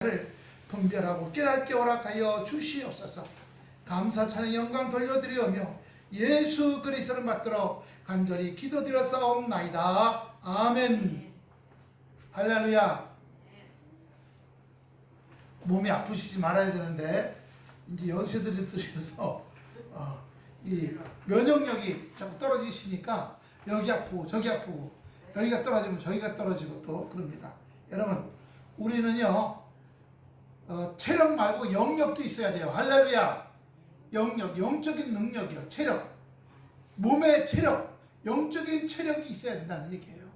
를 분별하고 깨닫게 허락하여 주시옵소서. 감사 찬양 영광 돌려드리오며 예수 그리스도를 받들어 간절히 기도드렸사옵나이다. 아멘. 할렐루야. 몸이 아프시지 말아야 되는데 이제 연세들이 드셔서 이 면역력이 자꾸 떨어지시니까 여기 아프고 저기 아프고 여기가 떨어지면 저기가 떨어지고 또 그럽니다. 여러분 우리는요 체력 말고 영력도 있어야 돼요. 할렐루야. 영력, 영적인 능력이요. 체력. 몸의 체력, 영적인 체력이 있어야 된다는 얘기예요.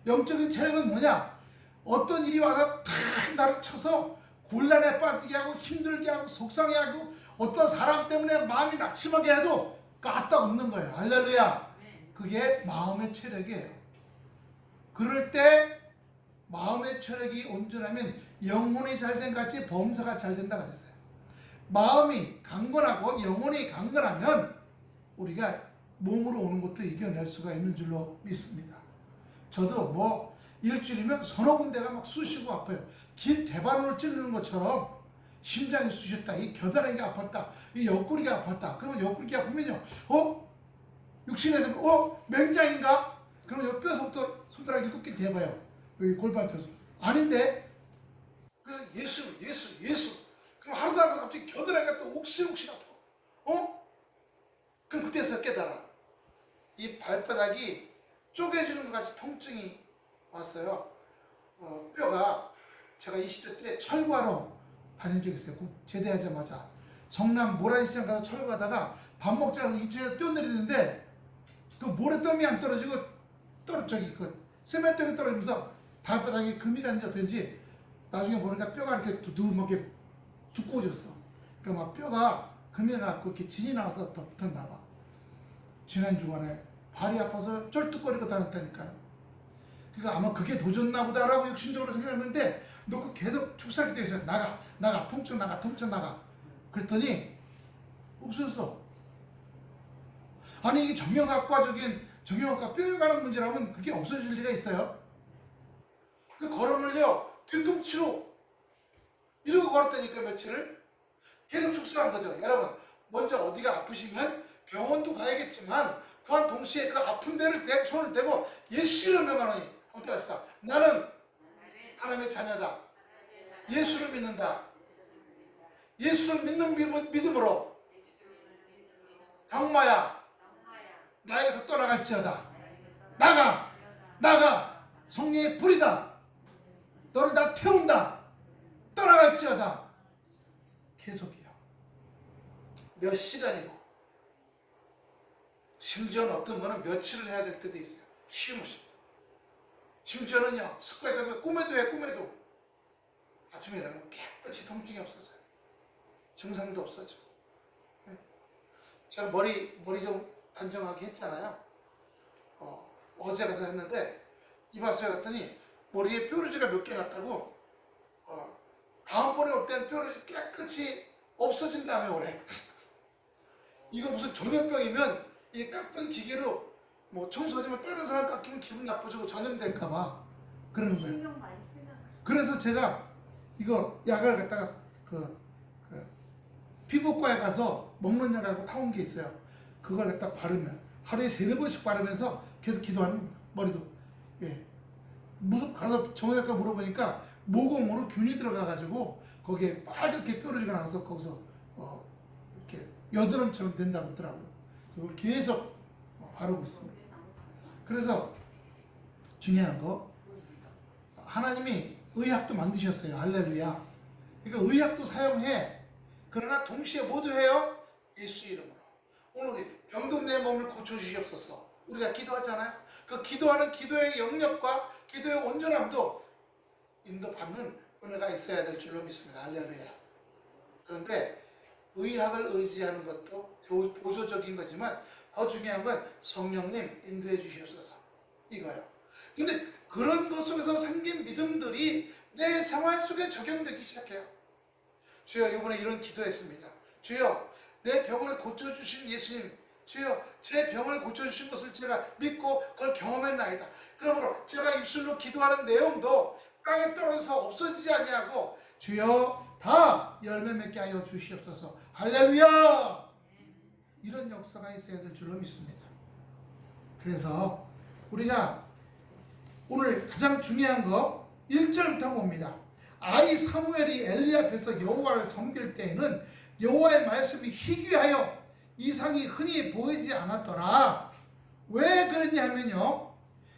영적인 체력은 뭐냐? 어떤 일이 와서 탁 나를 쳐서 곤란에 빠지게 하고 힘들게 하고 속상해하고 어떤 사람 때문에 마음이 낙심하게 해도 까딱없는 거예요. 할렐루야. 그게 마음의 체력이에요. 그럴 때 마음의 체력이 온전하면 영혼이 잘된 같이 범사가 잘 된다 그랬어요. 마음이 강건하고 영혼이 강건하면 우리가 몸으로 오는 것도 이겨낼 수가 있는 줄로 믿습니다. 저도 뭐 일주일이면 서너 군데가 막 쑤시고 아파요. 긴 대바람을 찌르는 것처럼 심장이 쑤셨다, 이 겨드랑이가 아팠다, 이 옆구리가 아팠다. 그러면 옆구리가 아프면요, 육신에서 맹장인가? 그러면 옆 뼈서부터 손가락이 끝까지 대봐요. 여기 골반 펴서. 아닌데? 그래서 예수. 그럼 하루도 안 가서 갑자기 겨드랑이가 또 옥실옥실 아파. 그럼 그때서 깨달아. 이 발바닥이 쪼개지는 것 같이 통증이 왔어요. 뼈가 제가 20대 때 철거하러 다닌 적이 있어요. 제대하자마자. 성남 모란시장 가서 철거하다가 밥 먹자 해서 2층에 뛰어내리는데 그 모래더미 안 떨어지고 세면대가 떨어지면서 발바닥에 금이 갔는지 어땠는지 나중에 보니까 뼈가 이렇게 두툼하게 두꺼워졌어. 그러니까 막 뼈가 금이 가고 이렇게 진이 나와서 더 붙었나 봐. 지난 주간에 발이 아파서 쩔뚝거리고 다녔다니까요. 그러니까 아마 그게 도졌나 보다라고 육신적으로 생각했는데 너 계속 축사기도에 있어요. 나가 통증 나가. 그랬더니 없어졌어. 아니 이게 정형외과 뼈에 관한 문제라면 그게 없어질 리가 있어요? 그 걸음을요 뒤꿈치로 이러고 걸었다니까 며칠을 계속 축소한 거죠. 여러분 먼저 어디가 아프시면 병원도 가야겠지만 또한 동시에 그 아픈 데를 손을 대고 예수를 명하노니 한번 따라합시다. 나는 하나님의 자녀다. 예수를 믿는다. 예수를 믿는 믿음으로 장마야 나에게서 떠나갈지어다. 나가 성령의 불이다. 너를 다 태운다. 떠나갈지어다. 계속이요. 몇 시간이고 심지어는 어떤 거는 며칠을 해야 될 때도 있어요. 쉼없이. 심지어는요 습관이 되면 꿈에도 아침에 일어나면 깨끗이 통증이 없어져요. 증상도 없어져. 제가 머리 좀 단정하게 했잖아요. 어제 가서 했는데 이발소에 갔더니 머리에 뾰루지가 몇 개 났다고 다음번에 올 때는 뾰루지 깨끗이 없어진 다음에 오래. 이거 무슨 전염병이면 이 깎던 기계로 뭐 청소하지만 다른 사람 깎이면 기분 나쁘고 전염될까봐 그러는 거예요. 그래서 제가 이거 약을 갖다가 그 피부과에 가서 먹는 약하고 타온 게 있어요. 그걸 갖다 바르면 하루에 3-4번씩 바르면서 계속 기도하는 겁니다. 머리도. 예. 무슨 가서 정형외과 물어보니까 모공으로 균이 들어가가지고 거기에 빨갛게 뾰루지가 나와서 거기서 이렇게 여드름처럼 된다고 하더라고요. 그걸 계속 바르고 있습니다. 그래서 중요한 거 하나님이 의학도 만드셨어요. 할렐루야. 그러니까 의학도 사용해. 그러나 동시에 모두 해요. 예수 이름으로. 오늘 우리 병든 내 몸을 고쳐주시옵소서. 우리가 기도하잖아요. 그 기도하는 기도의 영역과 기도의 온전함도 인도받는 은혜가 있어야 될 줄로 믿습니다. 할렐루야. 그런데 의학을 의지하는 것도 보조적인 거지만 더 중요한 건 성령님 인도해 주시옵소서. 이거요. 근데 그런 것 속에서 생긴 믿음들이 내 생활 속에 적용되기 시작해요. 주여 이번에 이런 기도했습니다. 주여 내 병을 고쳐주신 예수님, 주여 제 병을 고쳐주신 것을 제가 믿고 그걸 경험했나이다. 그러므로 제가 입술로 기도하는 내용도 땅에 떨어져서 없어지지 아니하고 주여 다 열매 맺게 하여 주시옵소서. 할렐루야. 이런 역사가 있어야 될 줄로 믿습니다. 그래서 우리가 오늘 가장 중요한 거 1절부터 봅니다. 아이 사무엘이 엘리 앞에서 여호와를 섬길 때에는 여호와의 말씀이 희귀하여 이상이 흔히 보이지 않았더라. 왜 그랬냐면요,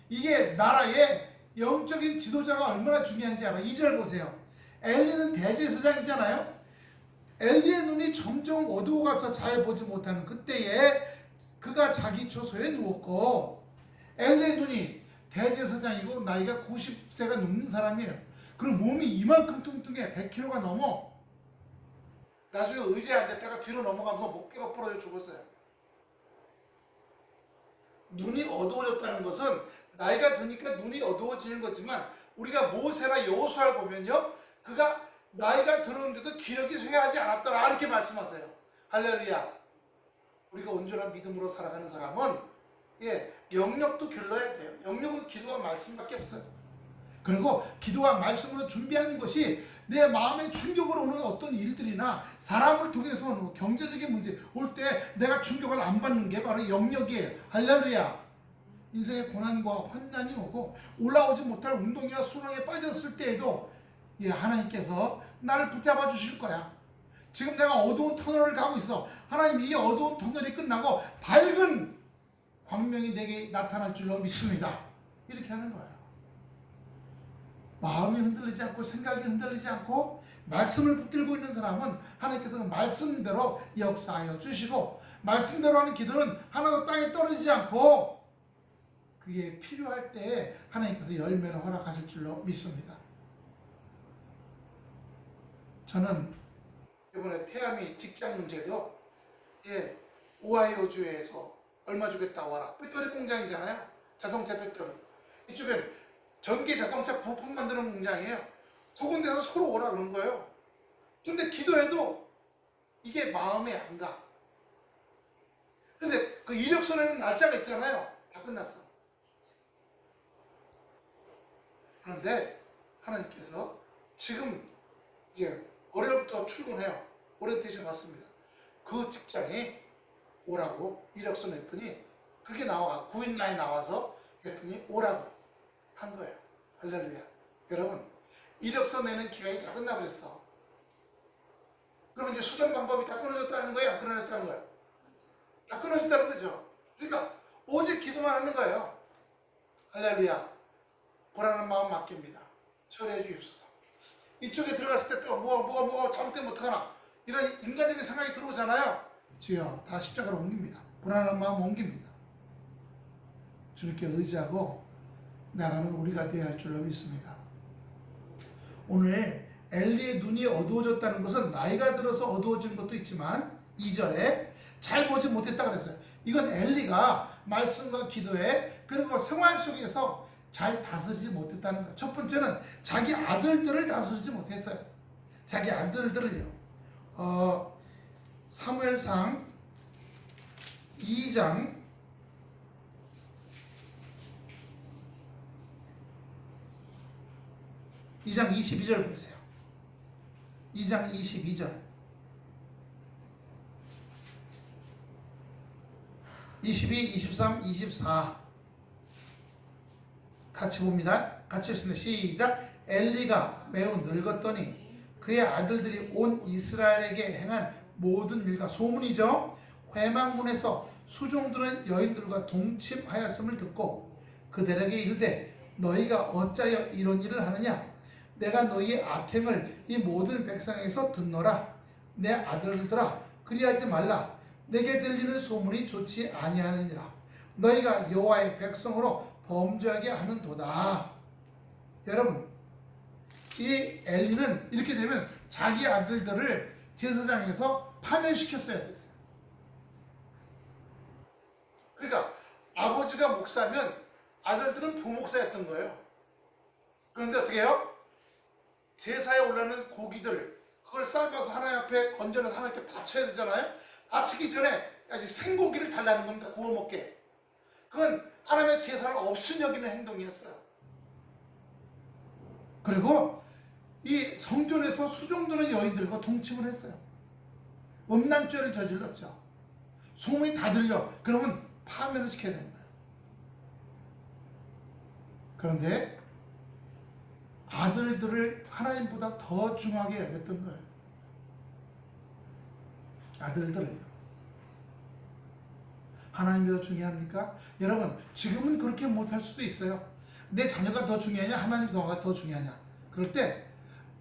이게 나라의 영적인 지도자가 얼마나 중요한지 알아. 2절 보세요. 엘리는 대제사장이잖아요. 엘리의 눈이 점점 어두워가서 잘 보지 못하는 그때에 그가 자기 처소에 누웠고, 엘리의 눈이 대제사장이고 나이가 90세가 넘는 사람이에요. 그리고 몸이 이만큼 뚱뚱해. 100kg가 넘어. 나중에 의지에 안 됐다가 뒤로 넘어가면서 목뼈가 부러져 죽었어요. 눈이 어두워졌다는 것은 나이가 드니까 눈이 어두워지는 거지만, 우리가 모세나 여호수아를 보면요, 그가 나이가 들었는데도 기력이 쇠하지 않았더라 이렇게 말씀하세요. 할렐루야. 우리가 온전한 믿음으로 살아가는 사람은 영역도 길러야 돼요. 영역은 기도와 말씀밖에 없어요. 그리고 기도와 말씀으로 준비하는 것이 내 마음에 충격으로 오는 어떤 일들이나 사람을 통해서 오는 경제적인 문제 올 때 내가 충격을 안 받는 게 바로 영역이에요. 할렐루야. 인생의 고난과 환난이 오고 올라오지 못할 운동이와 수렁에 빠졌을 때에도 하나님께서 나를 붙잡아 주실 거야. 지금 내가 어두운 터널을 가고 있어. 하나님, 이 어두운 터널이 끝나고 밝은 광명이 내게 나타날 줄로 믿습니다. 이렇게 하는 거예요. 마음이 흔들리지 않고 생각이 흔들리지 않고 말씀을 붙들고 있는 사람은 하나님께서 말씀대로 역사하여 주시고, 말씀대로 하는 기도는 하나도 땅에 떨어지지 않고 그게 필요할 때 하나님께서 열매를 허락하실 줄로 믿습니다. 저는 이번에 태아미 직장 문제도 오하이오주에서 얼마 주겠다 와라. 배터리 공장이잖아요. 자동차 배터리. 이쪽엔 전기 자동차 부품 만드는 공장이에요. 두 군데서 서로 오라 그런 거예요. 근데 기도해도 이게 마음에 안 가. 근데 그 이력서에는 날짜가 있잖아요. 다 끝났어. 그런데 하나님께서 지금 이제 월요일부터 출근해요. 오리엔테이션 받습니다. 그 직장에 오라고 이력서 냈더니 그게 나와. 구인라인 나와서 했더니 오라고 한 거예요. 할렐루야. 여러분, 이력서 내는 기간이 다 끝나버렸어. 그러면 이제 수단 방법이 다 끊어졌다는 거예요? 안 끊어졌다는 거예요? 다 끊어졌다는 거죠. 그러니까 오직 기도만 하는 거예요. 할렐루야. 불안한 마음 맡깁니다. 처리해 주십소서. 이쪽에 들어갔을 때 또 뭐가 잘못되면 어떡하나, 이런 인간적인 생각이 들어오잖아요. 주여, 다 십자가로 옮깁니다. 불안한 마음 옮깁니다. 주님께 의지하고 나가는 우리가 되어야 할 줄로 믿습니다. 오늘 엘리의 눈이 어두워졌다는 것은 나이가 들어서 어두워진 것도 있지만 2절에 잘 보지 못했다 그랬어요. 이건 엘리가 말씀과 기도에 그리고 생활 속에서 잘 다스리지 못했다는 거예요. 첫 번째는 자기 아들들을 다스리지 못했어요. 자기 아들들을요. 사무엘상 2장 22절 보세요. 2장 22절. 22, 23, 24 같이 봅니다. 같이 읽습니다. 시작. 엘리가 매우 늙었더니 그의 아들들이 온 이스라엘에게 행한 모든 일과 소문이죠. 회막문에서 수종들은 여인들과 동침하였음을 듣고 그들에게 이르되 너희가 어찌하여 이런 일을 하느냐. 내가 너희의 악행을 이 모든 백성에서 듣노라. 내 아들들아, 그리하지 말라. 내게 들리는 소문이 좋지 아니하느니라. 너희가 여호와의 백성으로 범죄하게 하는도다. 여러분, 이 엘리는 이렇게 되면 자기 아들들을 제사장에서 파면시켰어야 됐어요. 그러니까 아버지가 목사면 아들들은 부목사였던 거예요. 그런데 어떻게 해요? 제사에 올라오는 고기들, 그걸 삶아서 하나님 앞에 건져내서 하나님께 바쳐야 되잖아요. 바치기 전에 아직 생고기를 달라는 겁니다. 구워 먹게. 그건 하나님의 제사를 없인 여기는 행동이었어요. 그리고 이 성전에서 수종드는 여인들과 동침을 했어요. 음란죄를 저질렀죠. 소문이 다 들려. 그러면 파면을 시켜야 되는 거예요. 그런데 아들들을 하나님보다 더 중하게 여겼던 거예요. 아들들을. 하나님이 더 중요합니까? 여러분, 지금은 그렇게 못할 수도 있어요. 내 자녀가 더 중요하냐, 하나님이 더 중요하냐. 그럴 때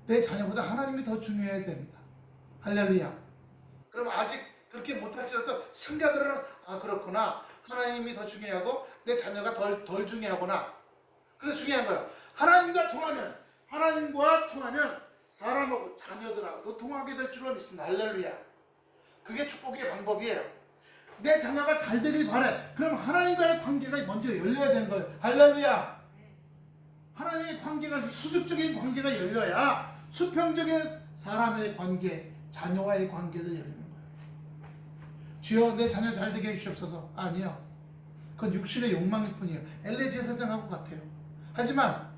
내 자녀보다 하나님이 더 중요해야 됩니다. 할렐루야. 그럼 아직 그렇게 못할지라도 생각을 하는, 아, 그렇구나. 하나님이 더 중요하고 내 자녀가 덜 중요하구나. 그래, 중요한 거예요. 하나님과 통하면 사람하고 자녀들하고도 통하게 될 줄로 믿습니다. 할렐루야. 그게 축복의 방법이에요. 내 자녀가 잘 되길 바래. 그럼 하나님과의 관계가 먼저 열려야 되는 거예요. 할렐루야. 하나님의 관계가, 수직적인 관계가 열려야 수평적인 사람의 관계, 자녀와의 관계도 열리는 거예요. 주여, 내 자녀 잘 되게 해주시옵소서. 아니요. 그건 육신의 욕망일 뿐이에요. 엘리 제사장하고 같아요. 하지만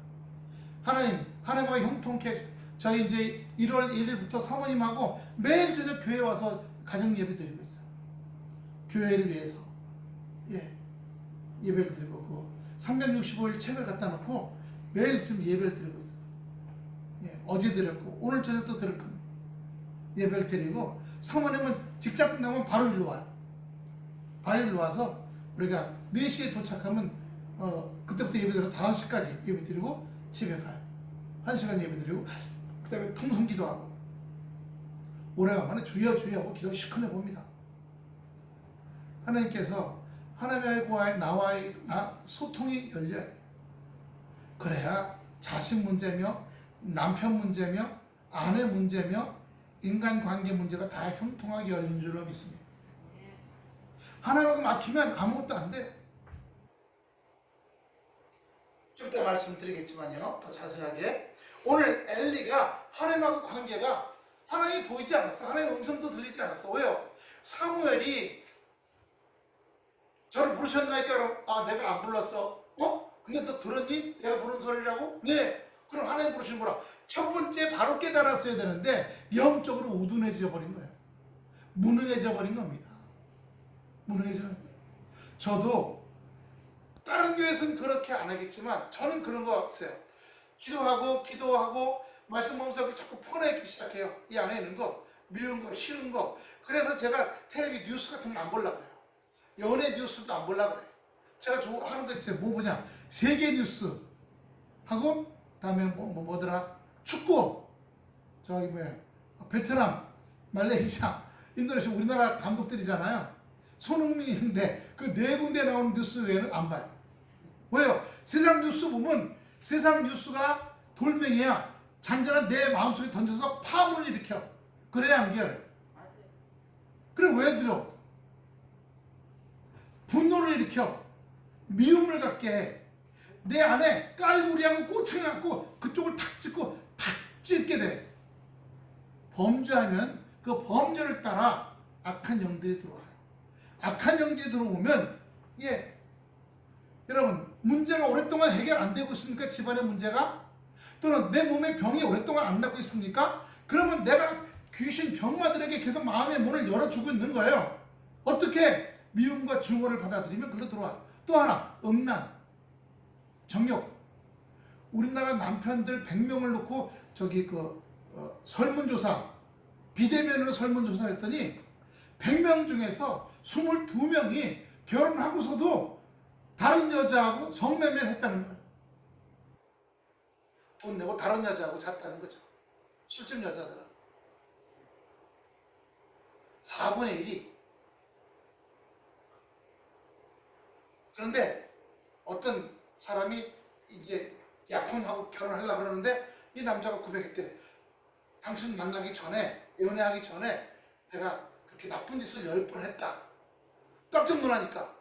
하나님과 형통케, 저희 이제 1월 1일부터 사모님하고 매일 저녁 교회 와서 가정 예배 드리고 있어요. 교회를 위해서. 예배를 드리고, 365일 책을 갖다 놓고 매일 지금 예배를 드리고 있어요. 어제 드렸고, 오늘 저녁 또 드릴 겁니다. 예배를 드리고, 사모님은 직장 끝나면 바로 일로 와요. 바로 일로 와서 우리가 4시에 도착하면, 그때부터 예배 드려 5시까지 예배 드리고 집에 가요. 1시간 예배 드리고, 그 다음에 통성 기도하고, 오래간만에 주여 하고 기도 시큰해 봅니다. 하나님께서 하나님과의 나와의 소통이 열려야 돼요. 그래야 자식 문제며 남편 문제며 아내 문제며 인간관계 문제가 다 형통하게 열리는 줄로 믿습니다. 하나님하고 막히면 아무것도 안 돼요. 좀 이따 말씀드리겠지만요, 더 자세하게. 오늘 엘리가 하나님하고 관계가, 하나님이 보이지 않았어. 하나님의 음성도 들리지 않았어. 왜요? 사무엘이 저를 부르셨나니까, 아, 내가 안 불렀어. 근데 너 들었니? 내가 부른 소리라고? 네. 그럼 하나님 부르시는 거라. 첫 번째 바로 깨달았어야 되는데 영적으로 우둔해져 버린 거예요. 무능해져 버린 겁니다. 무능해지는 거예요. 저도 다른 교회에서는 그렇게 안 하겠지만 저는 그런 거 같아요. 기도하고 말씀 보면서 자꾸 퍼내기 시작해요. 이 안에 있는 거, 미운 거, 싫은 거. 그래서 제가 텔레비 뉴스 같은 거 안 보려고 그래요. 연예 뉴스도 안 보려고 그래요. 제가 하는 거 있어요. 뭐 보냐? 세계 뉴스 하고, 다음에 뭐더라? 축구. 저기 뭐야? 베트남, 말레이시아, 인도네시아, 우리나라 감독들이잖아요. 손흥민인데 그 4군데 나오는 뉴스 외에는 안 봐요. 왜요? 세상 뉴스 보면 세상 뉴스가 돌멩이야. 잔잔한 내 마음속에 던져서 파문을 일으켜. 그래야 안 깨어요. 그래, 왜 들어? 분노를 일으켜. 미움을 갖게 해. 내 안에 깔구리하고 꼬챙이 갖고 그쪽을 탁 찢고 탁 찢게 돼. 범죄하면 그 범죄를 따라 악한 영들이 들어와요. 악한 영들이 들어오면, 여러분, 문제가 오랫동안 해결 안 되고 있습니까? 집안의 문제가? 또는 내 몸에 병이 오랫동안 안 낫고 있습니까? 그러면 내가 귀신 병마들에게 계속 마음의 문을 열어주고 있는 거예요. 어떻게? 미움과 증오를 받아들이면 글로 들어와. 또 하나, 음란, 정욕. 우리나라 남편들 100명을 놓고 설문조사, 비대면으로 설문조사를 했더니 100명 중에서 22명이 결혼하고서도 다른 여자하고 성매매를 했다는 거예요. 돈 내고 다른 여자하고 잤다는 거죠. 술집 여자들은. 4분의 1이. 그런데 어떤 사람이 이제 약혼하고 결혼하려고 그러는데 이 남자가 고백했대. 당신 만나기 전에, 연애하기 전에 내가 그렇게 나쁜 짓을 10번 했다. 깜짝 놀라니까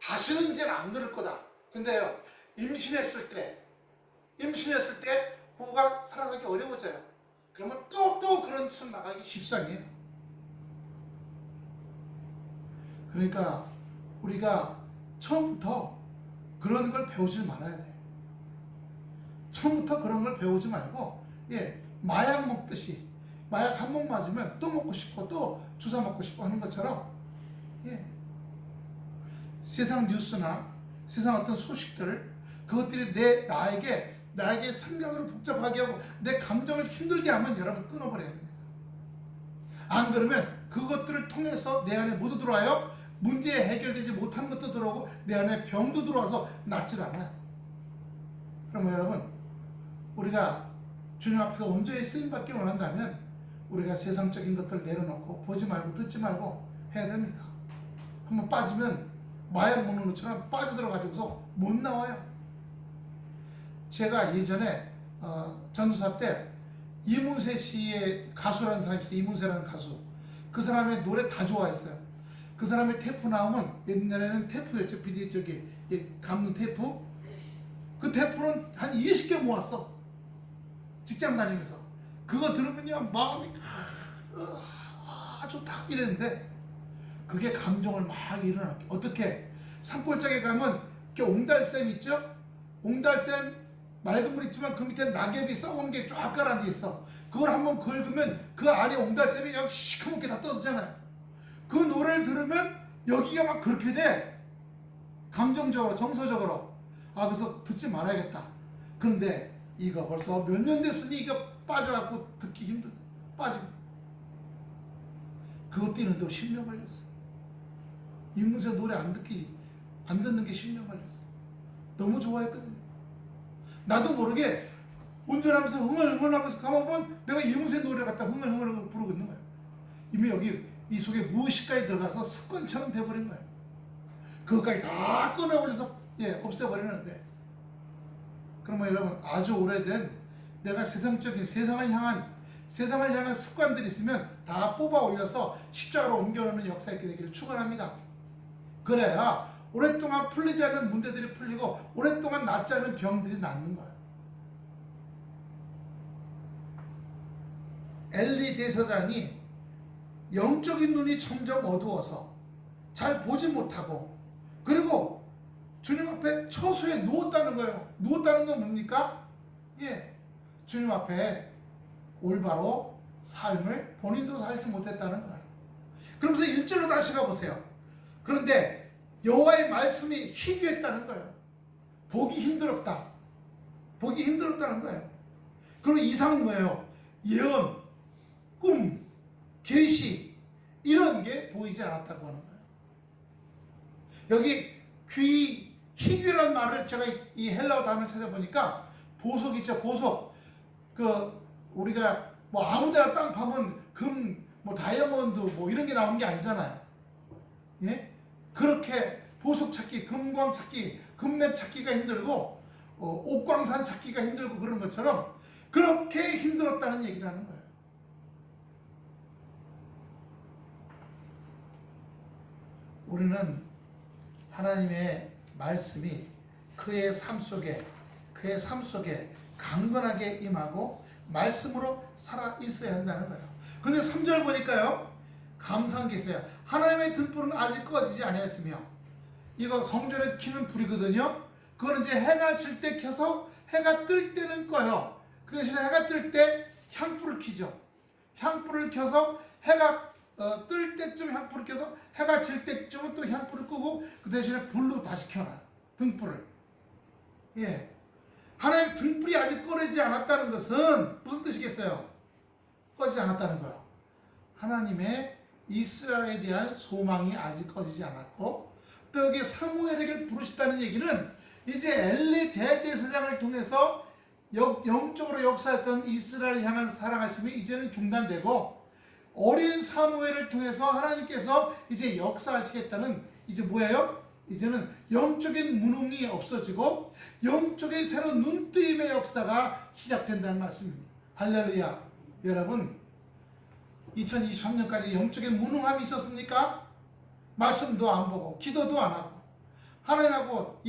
다시는 이제는 안 그럴 거다. 근데요, 임신했을 때 부부가 살아가기 어려워져요. 그러면 또 그런 짓을 나가기 십상이에요. 그러니까 우리가 처음부터 그런 걸 배우질 말아야 돼. 처음부터 그런 걸 배우지 말고, 마약 먹듯이 마약 한 번 맞으면 또 먹고 싶고 또 주사 먹고 싶고 하는 것처럼, 세상 뉴스나 세상 어떤 소식들, 그것들이 나에게 생각을 복잡하게 하고 내 감정을 힘들게 하면 여러분 끊어버려야 됩니다. 안 그러면 그것들을 통해서 내 안에 모두 들어와요. 문제 해결되지 못하는 것도 들어오고 내 안에 병도 들어와서 낫질 않아요. 그러면 여러분, 우리가 주님 앞에서 온전히 쓰임받기 원한다면 우리가 세상적인 것들 내려놓고 보지 말고 듣지 말고 해야 됩니다. 한번 빠지면 마약 먹는 것처럼 빠져들어가지고서 못 나와요. 제가 예전에 전도사 때 이문세 씨의 가수라는 사람이 있어요. 이문세라는 가수. 그 사람의 노래 다 좋아했어요. 그 사람의 테이프 나오면, 옛날에는 테이프였죠. 감는 테이프. 그 테이프는 한 20개 모았어. 직장 다니면서. 그거 들으면요 마음이 좋다 이랬는데, 그게 감정을 막 일어나게. 어떻게? 산골짜기에 가면 이렇게 옹달샘 있죠? 옹달샘 맑은 물 있지만 그 밑에 낙엽이 썩은 게 쫙 가라앉아 있어. 그걸 한번 긁으면 그 안에 옹달샘이 그냥 시커멓게 다 떠들잖아요. 그 노래를 들으면 여기가 막 그렇게 돼. 감정적으로, 정서적으로. 그래서 듣지 말아야겠다. 그런데 이거 벌써 몇 년 됐으니 이거 빠져갖고 듣기 힘들다. 빠지고. 그것 뛰는데 10년 걸렸어. 이문세 노래 안 듣는 게 10년 걸렸어. 너무 좋아했거든요. 나도 모르게 운전하면서 흥얼흥얼하면서 가만 보면 내가 이문세 노래 갖다 흥얼흥얼 부르고 있는 거야. 이미 여기 이 속에 무의식까지 들어가서 습관처럼 돼버린 거야. 그것까지 다 끊어버려서 없애버리는데, 그러면 여러분, 아주 오래된 내가 세상을 향한 습관들이 있으면 다 뽑아 올려서 십자가로 옮겨놓는 역사 있게 되기를 축원합니다. 그래야 오랫동안 풀리지 않는 문제들이 풀리고 오랫동안 낫지 않은 병들이 낫는 거예요. 엘리 대사장이 영적인 눈이 점점 어두워서 잘 보지 못하고, 그리고 주님 앞에 처소에 누웠다는 거예요. 누웠다는 건 뭡니까? 주님 앞에 올바로 삶을 본인도 살지 못했다는 거예요. 그러면서 1절로 다시 가보세요. 그런데 여호와의 말씀이 희귀했다는 거예요. 보기 힘들었다. 보기 힘들었다는 거예요. 그리고 이상은 뭐예요? 예언, 꿈, 계시, 이런 게 보이지 않았다고 하는 거예요. 여기 희귀란 말을 제가 이 헬라어 단어를 찾아보니까 보석 있죠, 보석. 우리가 뭐 아무데나 땅 파면 금, 뭐 다이아몬드 뭐 이런 게 나오는 게 아니잖아요. 그렇게 보석 찾기, 금광 찾기, 금맵 찾기가 힘들고 옥광산 찾기가 힘들고 그런 것처럼 그렇게 힘들었다는 얘기를 하는 거예요. 우리는 하나님의 말씀이 그의 삶 속에 강건하게 임하고 말씀으로 살아 있어야 한다는 거예요. 근데 3절 보니까요, 감사한 게 있어요. 하나님의 등불은 아직 꺼지지 않았으며, 이거 성전에 켜는 불이거든요. 그거는 이제 해가 질 때 켜서 해가 뜰 때는 꺼요. 그 대신에 해가 뜰 때 향불을 켜죠. 향불을 켜서 해가 뜰 때쯤 향불을 켜서 해가 질 때쯤은 또 향불을 끄고 그 대신에 불로 다시 켜놔요. 등불을. 하나님 등불이 아직 꺼지지 않았다는 것은 무슨 뜻이겠어요? 꺼지지 않았다는 거예요. 하나님의 이스라엘에 대한 소망이 아직 꺼지지 않았고, 또 여기 사무엘에게 부르셨다는 얘기는 이제 엘리 대제사장을 통해서 영적으로 역사했던 이스라엘 향한 사랑하심이 이제는 중단되고, 어린 사무엘을 통해서 하나님께서 이제 역사하시겠다는, 이제 뭐예요? 이제는 영적인 무능이 없어지고 영적인 새로운 눈뜨임의 역사가 시작된다는 말씀입니다. 할렐루야. 여러분, 2023년까지 영적인 무능함이 있었습니까? 말씀도 안 보고 기도도 안 하고 하나님하고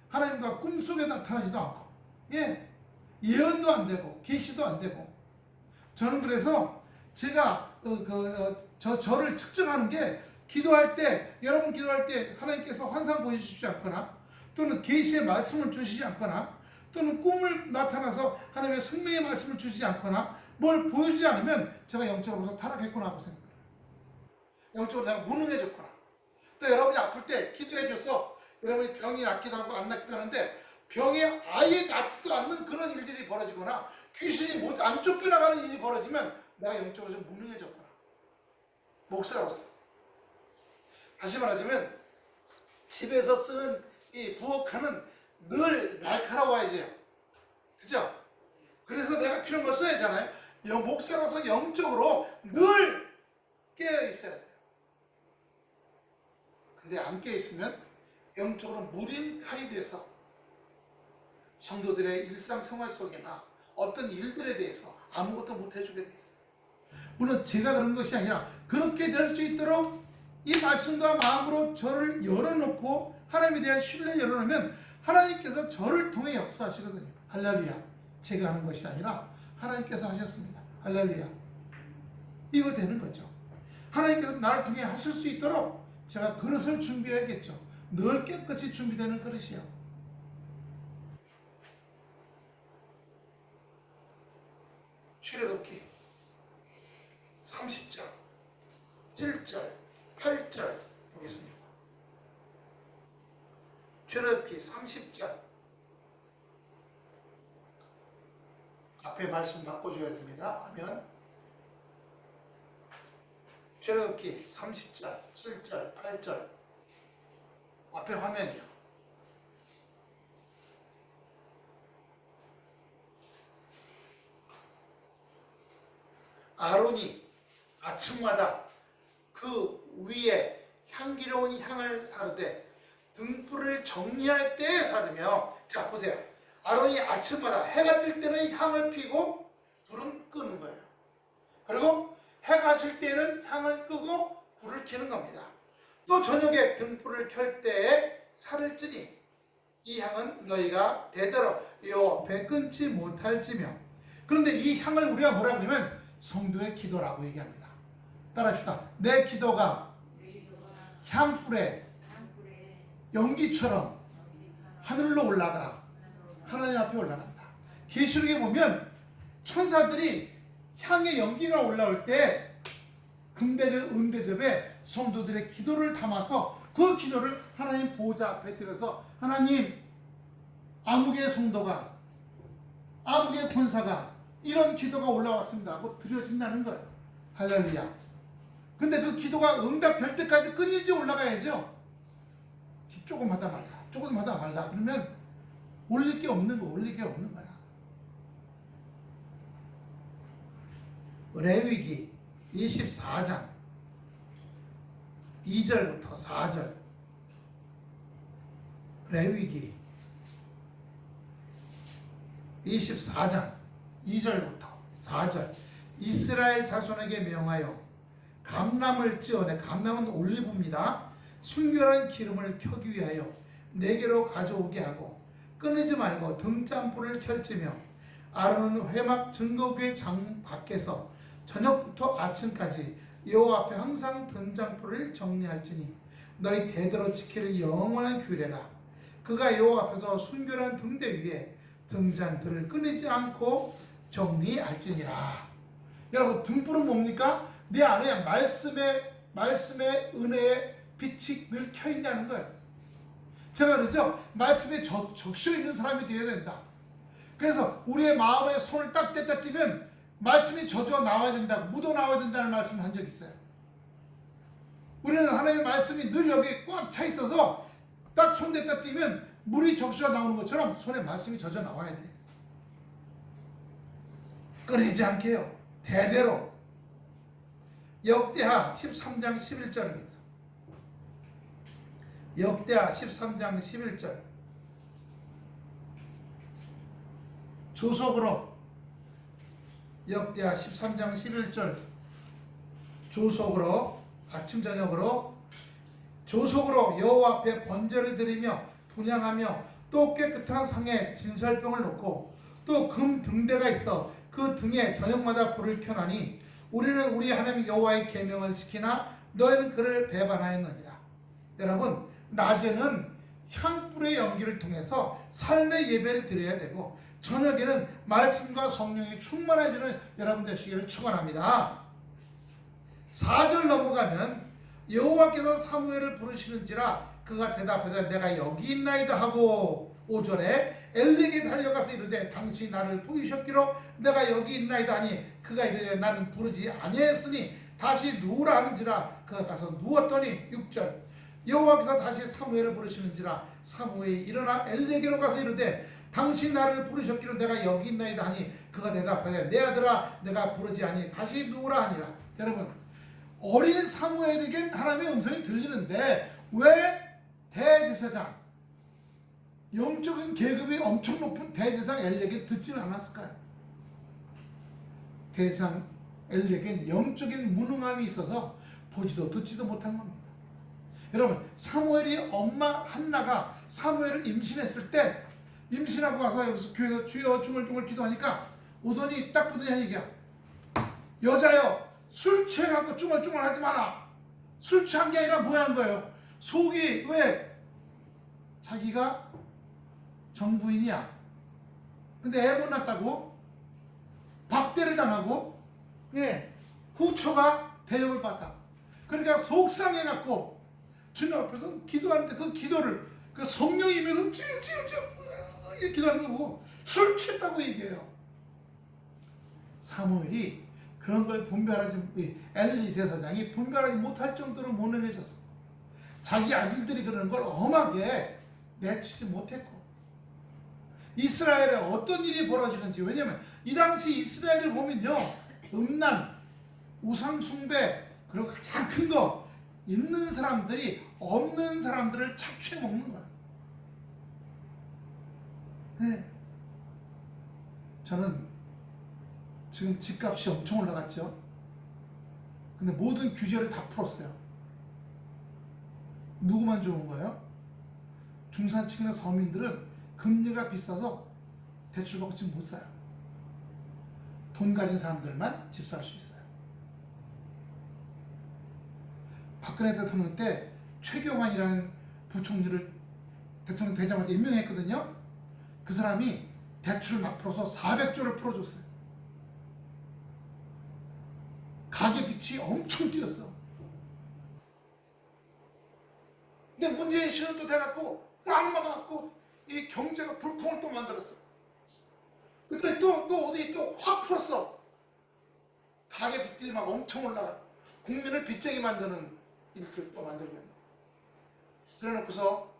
하나님과 꿈속에 나타나지도 않고 예언도 안 되고 계시도 안 되고. 저는 그래서 제가 저를 측정하는 게, 기도할 때, 여러분 기도할 때 하나님께서 환상 보여주시지 않거나 또는 계시의 말씀을 주시지 않거나 또는 꿈을 나타나서 하나님의 생명의 말씀을 주지 않거나 뭘 보여주지 않으면 제가 영적으로서 타락했구나 하고 생각해요. 영적으로 내가 무능해졌구나. 또 여러분이 아플 때 기도해 줘서 여러분이 병이 낫기도 하고 안 낫기도 하는데 병이 아예 낫지도 않는 그런 일들이 벌어지거나 귀신이 못 안 쫓겨나가는 일이 벌어지면 내가 영적으로 좀 무능해졌구나. 목사로서. 다시 말하자면 집에서 쓰는 이 부엌칼은 늘 날카로워야죠. 그죠? 그래서 내가 필요한 걸 써야 하잖아요. 목사로서 영적으로 늘 깨어 있어야 돼요. 근데 안 깨어 있으면 영적으로 무딘 칼이 돼서 성도들의 일상생활 속이나 어떤 일들에 대해서 아무것도 못 해주게 돼 있어요. 물론 제가 그런 것이 아니라 그렇게 될 수 있도록 이 말씀과 마음으로 저를 열어놓고 하나님에 대한 신뢰 열어놓으면 하나님께서 저를 통해 역사하시거든요. 할렐루야. 제가 하는 것이 아니라 하나님께서 하셨습니다. 할렐루야. 이거 되는 거죠. 하나님께서 나를 통해 하실 수 있도록 제가 그릇을 준비해야겠죠. 늘 깨끗이 준비되는 그릇이요. 출애굽기 30절 7절 8절 보겠습니다. 출애굽기 30절 앞에 말씀 바꿔줘야 됩니다. 하면 출애굽기 30절 7절 8절 앞에 화면이요. 아론이 아침마다 그 위에 향기로운 향을 사르되 등불을 정리할 때에 사르며, 자 보세요. 아론이 아침마다 해가 뜰 때는 향을 피고 불은 끄는 거예요. 그리고 해가 질 때는 향을 끄고 불을 켜는 겁니다. 또 저녁에 등불을 켤 때에 사를지니 이 향은 너희가 대대로 여호와께 끊지 못할지며. 그런데 이 향을 우리가 뭐라 그러면 성도의 기도라고 얘기합니다. 따라합시다. 내 기도가 향불에 연기처럼 하늘로 올라가 하나님 앞에 올라간다. 계시록에 보면 천사들이 향의 연기가 올라올 때 금대접, 은대접에 성도들의 기도를 담아서 그 기도를 하나님 보좌 앞에 들여서 하나님, 아무개 성도가, 아무개 권사가 이런 기도가 올라왔습니다 하고 드려진다는 거예요. 할렐루야. 근데 그 기도가 응답될 때까지 끊이지 올라가야죠. 조금 하다 말다, 조금 하다 말다 그러면 올릴 게 없는 거, 올릴 게 없는 거야. 레위기 24장 2절부터 4절. 레위기 24장 2절부터 4절. 이스라엘 자손에게 명하여 감람을 찌어내, 감람은 올리브입니다. 순결한 기름을 켜기 위하여 내게로 가져오게 하고 끊이지 말고 등잔불을 켤지며 아론은 회막 증거궤 장 밖에서 저녁부터 아침까지 여호와 앞에 항상 등잔불을 정리할지니 너희 대대로 지킬 영원한 규례라. 그가 여호와 앞에서 순결한 등대 위에 등잔들을 끊이지 않고 정리할지니라. 여러분, 등불은 뭡니까? 내 안에 말씀의 은혜의 빛이 늘 켜있냐는 거예요. 제가 그러죠? 말씀에 적셔 있는 사람이 되어야 된다. 그래서 우리의 마음에 손을 딱 댔다 띄면 말씀이 젖어 나와야 된다고, 묻어 나와야 된다는 말씀을 한 적이 있어요. 우리는 하나님의 말씀이 늘 여기에 꽉 차 있어서 딱 손 댔다 띄면 물이 적셔 나오는 것처럼 손에 말씀이 젖어 나와야 돼. 끊이지 않게요. 대대로. 역대하 13장 11절입니다. 역대하 13장 11절. 조속으로, 역대하 13장 11절 조속으로, 아침 저녁으로 조속으로 여호와 앞에 번제를 드리며 분향하며 또 깨끗한 상에 진설병을 놓고 또 금 등대가 있어 그 등에 저녁마다 불을 켜나니 우리는 우리 하나님 여호와의 계명을 지키나 너희는 그를 배반하였느니라. 여러분, 낮에는 향불의 연기를 통해서 삶의 예배를 드려야 되고, 저녁에는 말씀과 성령이 충만해지는 여러분 되시기를 축원합니다. 4절 넘어가면 여호와께서 사무엘을 부르시는지라 그가 대답하되 내가 여기 있나이다 하고, 5절에 엘리에게 달려가서 이르되 당신이 나를 부르셨기로 내가 여기 있나이다 하니 그가 이르되 나는 부르지 아니하였으니 다시 누우라 하는지라 그가 가서 누웠더니, 6절 여호와께서 다시 사무엘을 부르시는지라 사무엘이 일어나 엘리에게로 가서 이르되 당신 나를 부르셨기로 내가 여기 있나이다 하니 그가 대답하되 내 아들아 내가 부르지 아니 다시 누우라 하니라. 여러분, 어린 사무엘에겐 하나님의 음성이 들리는데 왜 대제사장, 영적인 계급이 엄청 높은 대제사장 엘리에게 듣지는 않았을까요? 대제사장 엘리에겐 영적인 무능함이 있어서 보지도 듣지도 못한 겁니다. 여러분, 사무엘이 엄마 한나가 사무엘을 임신했을 때, 임신하고 와서 여기서 교회에서 주여 중얼중얼 기도하니까 오더니 딱 보더니 한 얘기야. 여자여, 술 취해갖고 중얼중얼 하지 마라. 술 취한 게 아니라 뭐 한 거예요? 속이 왜? 자기가 정부인이야. 근데 애 못 낳았다고 박대를 당하고, 예, 후처가 대접을 받아. 그러니까 속상해갖고 주님 앞에서 기도하는데 그 기도를 그 성령이 임해서 찌찌찌 이렇게 기도하는 거고 술 취했다고 얘기해요. 사무엘이 그런 걸 분별하지, 엘리 제사장이 분별하지 못할 정도로 무능해졌어. 자기 아들들이 그러는 걸 엄하게 내치지 못했고, 이스라엘에 어떤 일이 벌어지는지, 왜냐면 이 당시 이스라엘을 보면요, 음란, 우상숭배, 그리고 가장 큰 거, 있는 사람들이 없는 사람들을 착취해 먹는 거야. 네. 저는 지금 집값이 엄청 올라갔죠. 근데 모든 규제를 다 풀었어요. 누구만 좋은 거예요? 중산층이나 서민들은 금리가 비싸서 대출받고 집 못 사요. 돈 가진 사람들만 집 살 수 있어요. 박근혜 대통령 때 최경환이라는 부총리를 대통령 되자마자 임명했거든요. 그 사람이 대출을 막 풀어서 400조를 풀어줬어요. 가계빚이 엄청 뛰었어. 근데 문재인 씨는 또 돼갖고 꽉 막아갖고 이 경제가 불통을 또 만들었어. 그때 또 어디 또 확 풀었어. 가계빚들이 막 엄청 올라가. 국민을 빚쟁이 만드는 일들 또 만들고 있는. 그래놓고서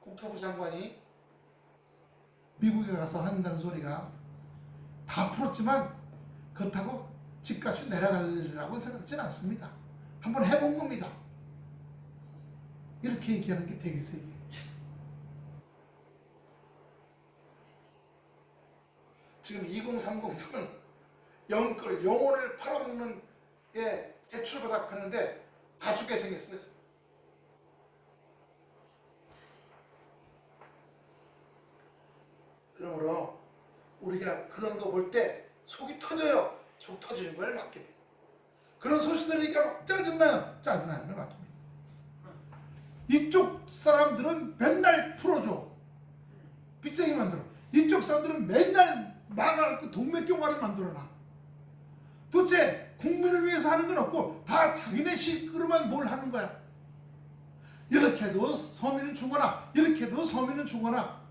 국토부 장관이 미국에 가서 한다는 소리가 다 풀었지만 그렇다고 집값이 내려가리라고 생각하지는 않습니다. 한번 해본 겁니다. 이렇게 얘기하는 게 되겠어요. 이게. 지금 2030은 영혼을 팔아먹는 대출을 받아 하는데 다 죽게 생겼어요. 그러므로 우리가 그런 거 볼 때 속이 터져요. 속 터지는 걸 맡깁니다. 그런 소식 들으니까 막 짜증나요. 짜증나는 걸 맡깁니다. 이쪽 사람들은 맨날 풀어줘. 빚쟁이 만들어. 이쪽 사람들은 맨날 막아갖고 동맥경화를 만들어놔. 도대체 국민을 위해서 하는 건 없고 다 자기네 식으로만 뭘 하는 거야. 이렇게 해도 서민은 죽거나 이렇게 해도 서민은 죽거나.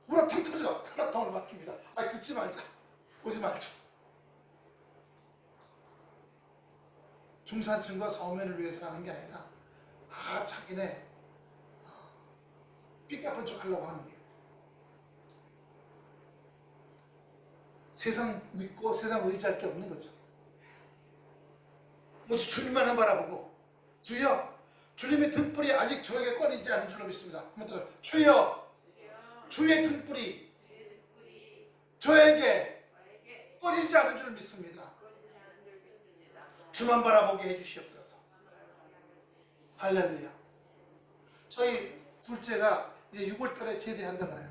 우리가 탕 터져. 하나통을 맡깁니다. 아니 듣지 말자. 보지 말자. 중산층과 서민을 위해서 하는 게 아니라 다 자기네 삐까뻔 척 하려고 하는 거예요. 세상 믿고 세상 의지할 게 없는 거죠. 오직 주님만을 바라보고 주여 주님의 등불이 아직 저에게 꺼지지 않은 줄로 믿습니다. 한번 더 주여 주의 등불이 저에게 꺼지지 않은 줄 믿습니다. 주만 바라보게 해주시옵소서. 할렐루야. 저희 둘째가 이제 6월달에 제대한다 그래요.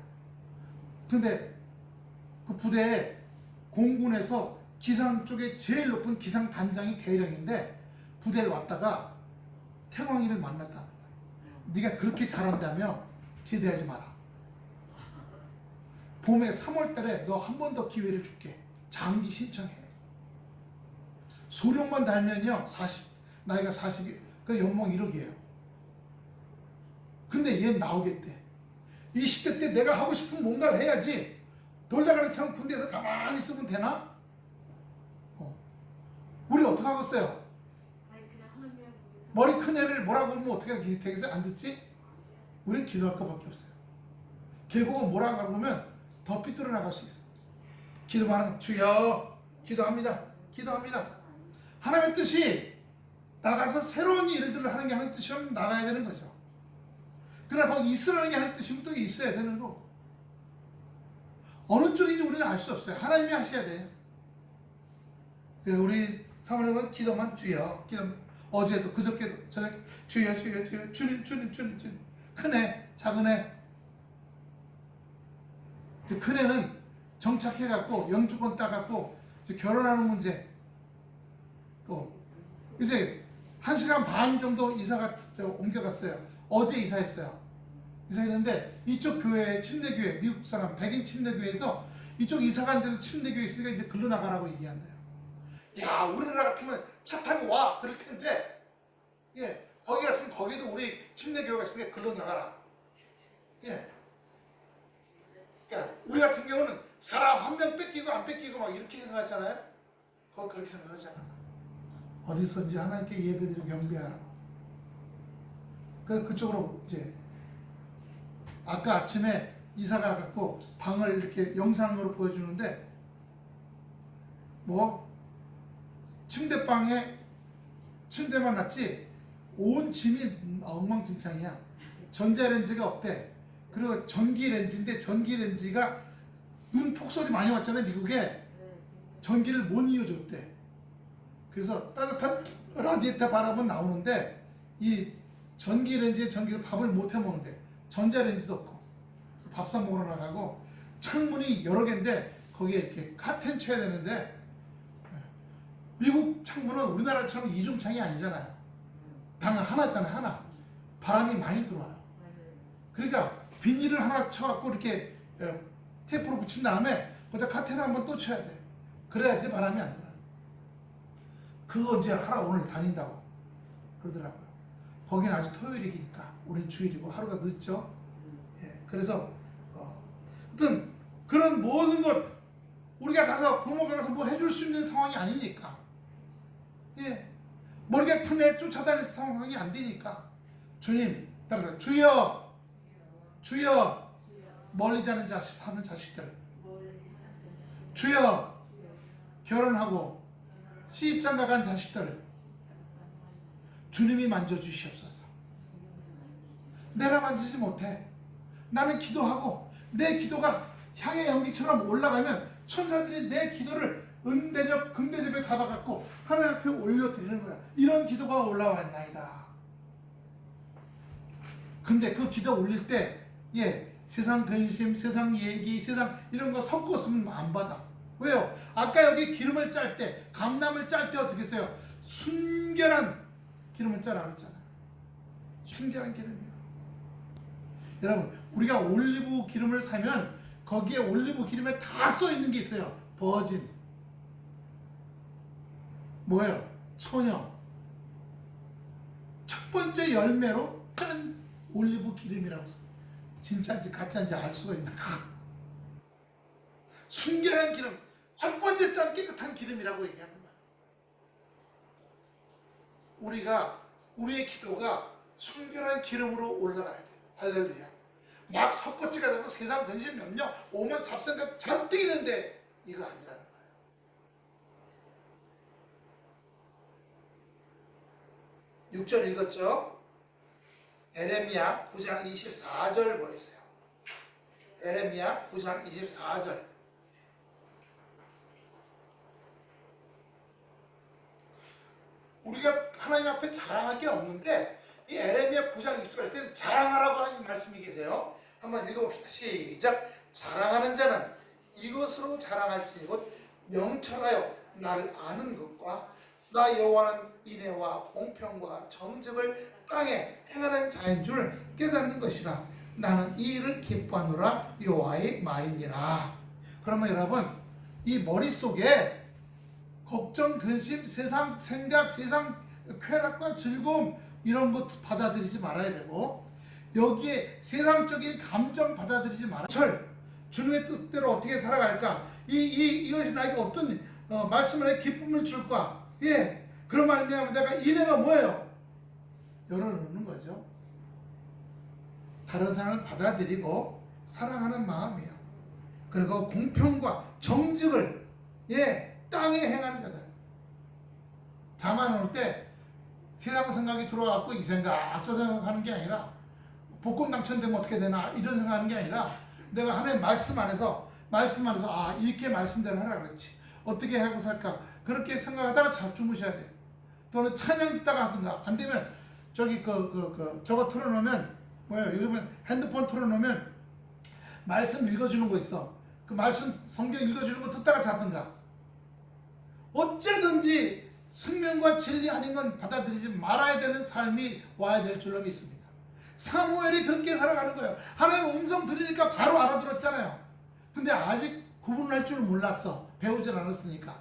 근데 그 부대에 공군에서 기상 쪽에 제일 높은 기상 단장이 대령인데 부대를 왔다가 태광이를 만났다. 네가 그렇게 잘한다며 제대하지 마라. 봄에 3월 달에 너 한 번 더 기회를 줄게. 장기 신청해. 소령만 달면요 나이가 40이 그 연봉 1억이에요. 근데 얘 나오겠대. 20대 때 내가 하고 싶은 뭔가를 해야지. 돌다가는 참 군대에서 가만히 있으면 되나? 우리 어떻게 하겠어요? 머리 큰 애를 뭐라고 하면 어떻게 되겠어요? 안 듣지? 우린 기도할 것밖에 없어요. 계곡은 뭐라고 하면 더 삐뚤어 나갈 수 있어. 기도하는 주여 기도합니다. 기도합니다. 하나님의 뜻이 나가서 새로운 일들을 하는 게 하나님의 뜻이라면 나가야 되는 거죠. 그러나 거기 있으라는 게 하나님의 뜻이면 또 있어야 되는 거. 어느 쪽인지 우리는 알 수 없어요. 하나님이 하셔야 돼요. 그래서 우리 사모님은 기도만 주여 기도. 어제도 그저께도 저녁 주여 주여 주여 주님 주님 주님 주님. 큰애 작은애. 큰애는 정착해갖고 영주권 따갖고 결혼하는 문제. 또 이제 1시간 반 정도 이사가 옮겨갔어요. 어제 이사했어요. 이사했는데 이쪽 교회 침례교회 미국 사람 백인 침례교회에서 이쪽 이사 간데도 침례교회 있으니까 이제 글로 나가라고 얘기한대요. 야 우리나라 같으면 차 타고 와 그럴 텐데 예 거기 갔으면 거기도 우리 침례교회가 있으니까 글로 나가라. 예. 그러니까 우리 같은 경우는 사람 한 명 뺏기고 안 뺏기고 막 이렇게 생각하잖아요. 거기 그렇게 생각하지 않아. 어디서든지 하나님께 예배드리고 경배하라. 그래서 그쪽으로 이제 아까 아침에 이사가 갖고 방을 이렇게 영상으로 보여주는데 뭐 침대방에 침대만 놨지 온 짐이 엉망진창이야. 전자레인지가 없대. 그리고 전기레인지인데 전기레인지가 눈 폭설이 많이 왔잖아요. 미국에 전기를 못 이어줬대. 그래서 따뜻한 라디에이터 바람은 나오는데 이 전기레인지에 전기를 밥을 못 해먹는데 전자레인지도 없고 그래서 밥상 먹으러 나가고 창문이 여러 개인데 거기에 이렇게 카텐 쳐야 되는데 미국 창문은 우리나라처럼 이중창이 아니잖아요. 방 하나잖아요. 하나. 바람이 많이 들어와요. 그러니까 비닐을 하나 쳐갖고 이렇게 테이프로 붙인 다음에 거기다 카텐을 한번 또 쳐야 돼. 그래야지 바람이 안 들어요. 그거 이제 하러 오늘 다닌다고 그러더라고요. 거기는 아직 토요일이니까 우린 주일이고 하루가 늦죠. 예, 그래서 하여튼 그런 모든 것 우리가 가서 부모가 가서 뭐 해줄 수 있는 상황이 아니니까 예, 머리가 큰 애 쫓아다닐 상황이 안 되니까 주님 따라서 주여 주여 멀리 사는 자식들 주여 결혼하고 시집장가 간 자식들 주님이 만져주시옵소서. 내가 만지지 못해. 나는 기도하고 내 기도가 향의 연기처럼 올라가면 천사들이 내 기도를 은대접 금대접에 받아갖고 하나님 앞에 올려드리는 거야. 이런 기도가 올라왔나이다. 근데 그 기도 올릴 때 세상 근심, 세상 얘기, 세상 이런 거 섞었으면 안 받아. 왜요? 아까 여기 기름을 짤 때, 감람을 짤 때 어떻게 했어요? 순결한 기름을 짜라 그랬잖아요. 순결한 기름이에요. 여러분, 우리가 올리브 기름을 사면 거기에 올리브 기름에 다 써 있는 게 있어요. 버진. 뭐예요? 천연. 첫 번째 열매로 짠! 올리브 기름이라고 써. 진짜인지 가짜인지 알 수가 있는 거. 순결한 기름. 첫 번째 짠 깨끗한 기름이라고 얘기하는 거야. 우리의 기도가 순결한 기름으로 올라가야 돼. 할렐루야. 막 섞어찌가 되고 세상 근심 염려 오만 잡생각 잔뜩 있는데 이거 아니라는 거예요. 6절 읽었죠? 에레미야 9장 24절 보세요. 에레미야 9장 24절. 우리가 하나님 앞에 자랑할 게 없는데 이 에레미야 9장 24절 때 자랑하라고 하는 말씀이 계세요. 한번 읽어봅시다. 시작. 자랑하는 자는 이것으로 자랑할지 곧 명철하여 나를 아는 것과 나 여호와는 인애와 공평과 정직을 땅에 행하는 자인 줄 깨닫는 것이라. 나는 이 일을 기뻐하노라. 여호와의 말이니라. 그러면 여러분, 이 머릿속에 걱정, 근심, 세상 생각, 세상 쾌락과 즐거움 이런 것 받아들이지 말아야 되고, 여기에 세상적인 감정 받아들이지 말아야 돼. 주님의 뜻대로 어떻게 살아갈까? 이것이 나에게 어떤 말씀을 해 기쁨을 줄까? 예. 그런 말이면 내가 인애가 뭐예요? 열어놓는 거죠. 다른 사람을 받아들이고 사랑하는 마음이에요. 그리고 공평과 정직을 땅에 행하는 자들. 잠안 올 때 세상 생각이 들어와갖고 이 생각 저 생각하는 게 아니라, 복권 당첨되면 어떻게 되나 이런 생각하는 게 아니라, 내가 하나님 말씀 안에서 이렇게 말씀대로 하라 그랬지, 어떻게 하고 살까, 그렇게 생각하다가 주무셔야 돼요. 또는 찬양 듣다가 하든가, 안 되면 저기 저거 틀어놓으면 뭐예요? 요즘은 핸드폰 틀어놓으면 말씀 읽어주는 거 있어. 그 말씀 성경 읽어주는 거 듣다가 자든가. 어째든지 생명과 진리 아닌 건 받아들이지 말아야 되는 삶이 와야 될 줄로 믿습니다. 사무엘이 그렇게 살아가는 거예요. 하나님 음성 들리니까 바로 알아들었잖아요. 근데 아직 구분할 줄 몰랐어. 배우질 않았으니까.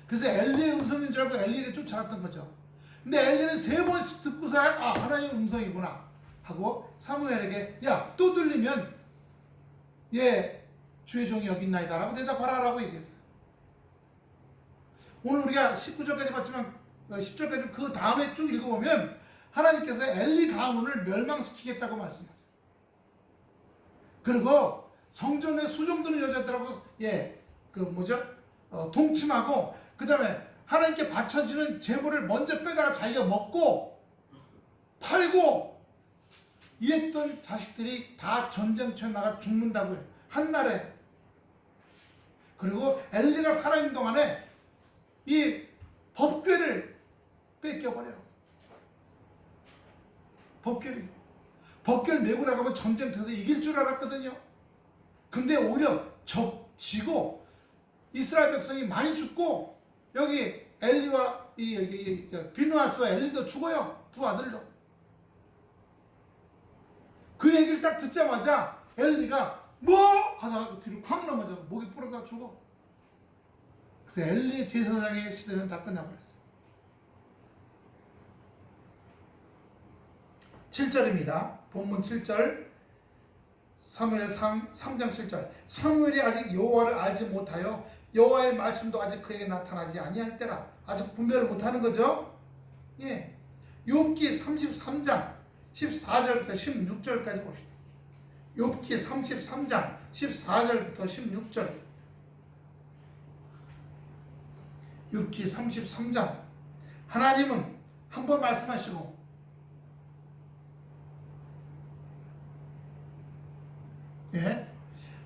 그래서 엘리의 음성인 줄 알고 엘리에게 쫓아갔던 거죠. 근데 엘리는 3번씩 듣고서야 하나님 음성이구나 하고 사무엘에게 또 들리면 주의 종이 여기 있나이다 라고 대답하라 라고 얘기했어요. 오늘 우리가 19절까지 봤지만 10절까지 그 다음에 쭉 읽어보면 하나님께서 엘리 가문을 멸망시키겠다고 말씀하죠. 그리고 성전에 수종드는 여자들하고 동침하고, 그 다음에 하나님께 바쳐지는 재물을 먼저 빼다가 자기가 먹고 팔고 이랬던 자식들이 다 전쟁터에 나가 죽는다고요. 한날에. 그리고 엘리가 살아있는 동안에 이 법궤를 뺏겨버려요. 법궤를 메고 나가면 전쟁터에서 이길 줄 알았거든요. 근데 오히려 지고 이스라엘 백성이 많이 죽고, 여기 엘리와 비누아스와 엘리도 죽어요. 두 아들도. 그 얘기를 딱 듣자마자 엘리가 하다가 뒤로 쾅 넘어져 목이 부러져 죽어. 그래서 엘리의 제사장의 시대는 다 끝나버렸어요. 7절입니다. 본문 7절. 사무엘 3장 7절. 사무엘이 아직 여호와를 알지 못하여 여호와의 말씀도 아직 그에게 나타나지 아니할 때라. 아직 분별을 못하는 거죠. 욥기 33장 14절부터 16절까지 봅시다. 욥기 33장 14절부터 16절. 욥기 33장. 하나님은 한 번 말씀하시고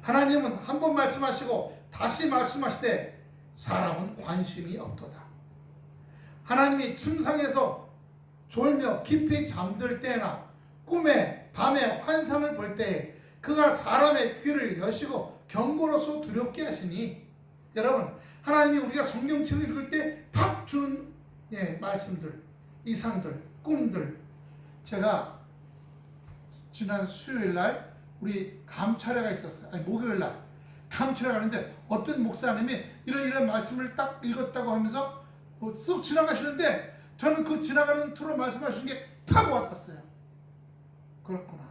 하나님은 한 번 말씀하시고 다시 말씀하시되 사람은 관심이 없도다. 하나님이 침상에서 졸며 깊이 잠들 때나 꿈에 밤에 환상을 볼 때에 그가 사람의 귀를 여시고 경고로서 두렵게 하시니, 여러분, 하나님이 우리가 성경책을 읽을 때 팍 주는 말씀들, 이상들, 꿈들. 제가 지난 수요일날 우리 감찰회가 있었어요. 목요일날 감찰회 가는데 어떤 목사님이 이런 말씀을 딱 읽었다고 하면서 쑥 지나가시는데, 저는 그 지나가는 투로 말씀하시는 게 팍 와닿았어요. 그렇구나.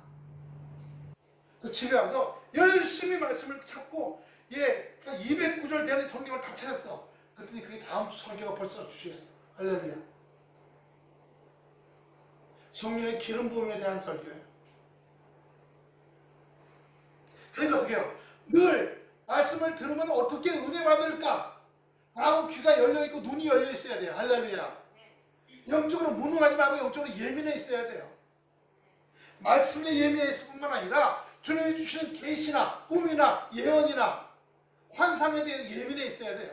집에 와서 열심히 말씀을 찾고 209절 되는 성경을 다 찾았어. 그랬더니 그게 다음 주 설교가 벌써 주셨어. 할렐루야. 성령의 기름 부음에 대한 설교예요. 그러니까 어떻게 해요? 늘 말씀을 들으면 어떻게 은혜 받을까? 라고 귀가 열려있고 눈이 열려있어야 돼요. 할렐루야. 영적으로 무능하지 말고 영적으로 예민해 있어야 돼요. 말씀에 예민해 있을 뿐만 아니라 주님이 주시는 계시나 꿈이나 예언이나 환상에 대해 예민해 있어야 돼요.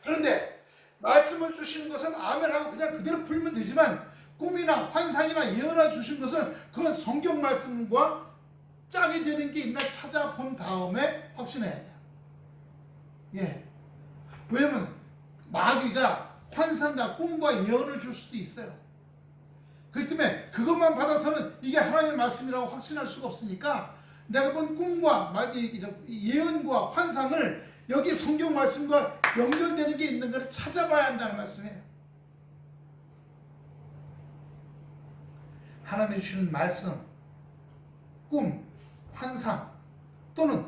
그런데 말씀을 주시는 것은 아멘하고 그냥 그대로 풀면 되지만, 꿈이나 환상이나 예언을 주신 것은 그건 성경 말씀과 짝이 되는 게 있나 찾아본 다음에 확신해야 돼요. 왜냐면 마귀가 환상과 꿈과 예언을 줄 수도 있어요. 그렇기 때문에 그것만 받아서는 이게 하나님의 말씀이라고 확신할 수가 없으니까 내가 본 꿈과 예언과 환상을 여기 성경 말씀과 연결되는 게 있는 걸 찾아봐야 한다는 말씀이에요. 하나님이 주시는 말씀, 꿈, 환상 또는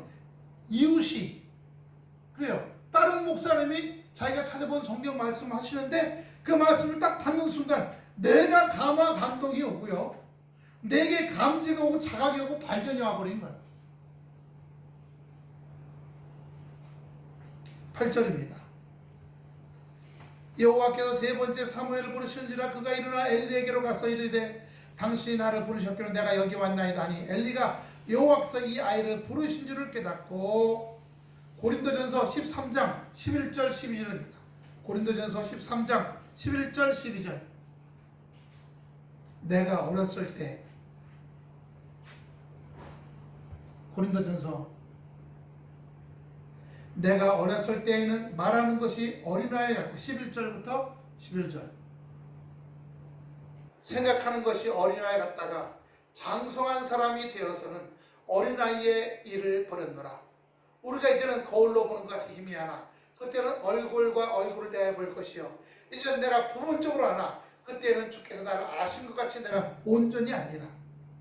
이웃이 그래요. 다른 목사님이 자기가 찾아본 성경 말씀을 하시는데 그 말씀을 딱 받는 순간 내가 감화 감동이 오고요. 내게 감지가 오고 자각이 오고 발견이 와버린 거예요. 8절입니다. 여호와께서 세 번째 사무엘을 부르시는지라 그가 일어나 엘리에게로 가서 이르되 당신이 나를 부르셨기로 내가 여기 왔나이다 하니 엘리가 여호와께서 이 아이를 부르신 줄을 깨닫고 고린도전서 13장 11절 12절입니다. 고린도전서 13장 11절 12절 내가 어렸을 때 고린도전서 내가 어렸을 때에는 말하는 것이 어린아이 같고 11절부터 11절 생각하는 것이 어린아이 같다가 장성한 사람이 되어서는 어린아이의 일을 버렸노라. 우리가 이제는 거울로 보는 것 같이 희미하나 그때는 얼굴과 얼굴을 대해 볼 것이요 이제는 내가 부분적으로 아나 그때는 주께서 나를 아신 것 같이 내가 온전히 아니라.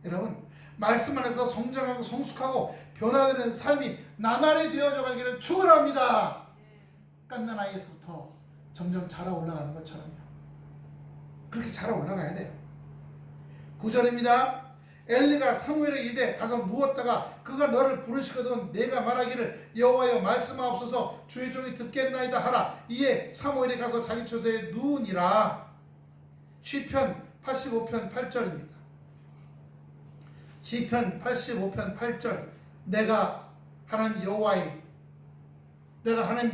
여러분 말씀 안에서 성장하고 성숙하고 변화되는 삶이 나날이 되어져 가기를 축원합니다. 깐난 아이에서부터 점점 자라 올라가는 것처럼요. 그렇게 자라 올라가야 돼요. 9절입니다. 엘리가 사무엘에게 이르되 가서 누웠다가 그가 너를 부르시거든 내가 말하기를 여호와여 말씀하옵소서 주의 종이 듣겠나이다 하라. 이에 사무엘이 가서 자기 처소에 누우니라. 시편 85편 8절입니다. 시편 85편 8절 내가 하나님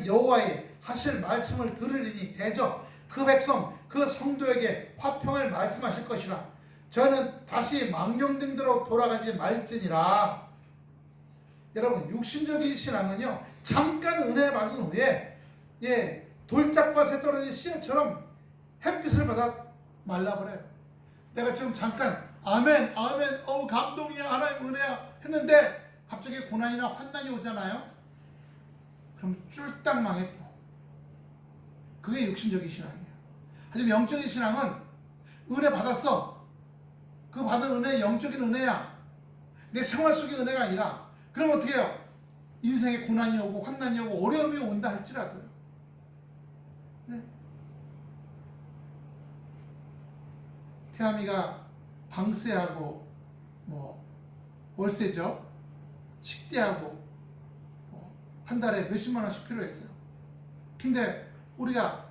여호와의 하실 말씀을 들으리니 대적 그 백성 그 성도에게 화평을 말씀하실 것이라. 저는 다시 망령된 대로 돌아가지 말지니라. 여러분 육신적인 신앙은요 잠깐 은혜 받은 후에 돌짝밭에 떨어진 씨앗처럼 햇빛을 받아 말라버려요. 내가 지금 잠깐 아멘 어우 감동이야 하나님 은혜야 했는데 갑자기 고난이나 환난이 오잖아요. 그럼 쫄딱 망했고 그게 육신적인 신앙이에요. 하지만 영적인 신앙은 은혜 받았어. 그 받은 은혜 영적인 은혜야. 내 생활 속의 은혜가 아니라. 그럼 어떻게 해요? 인생에 고난이 오고 환난이 오고 어려움이 온다 할지라도요. 네. 태아미가 방세하고 월세죠. 식대하고 한 달에 몇십만 원씩 필요했어요. 근데 우리가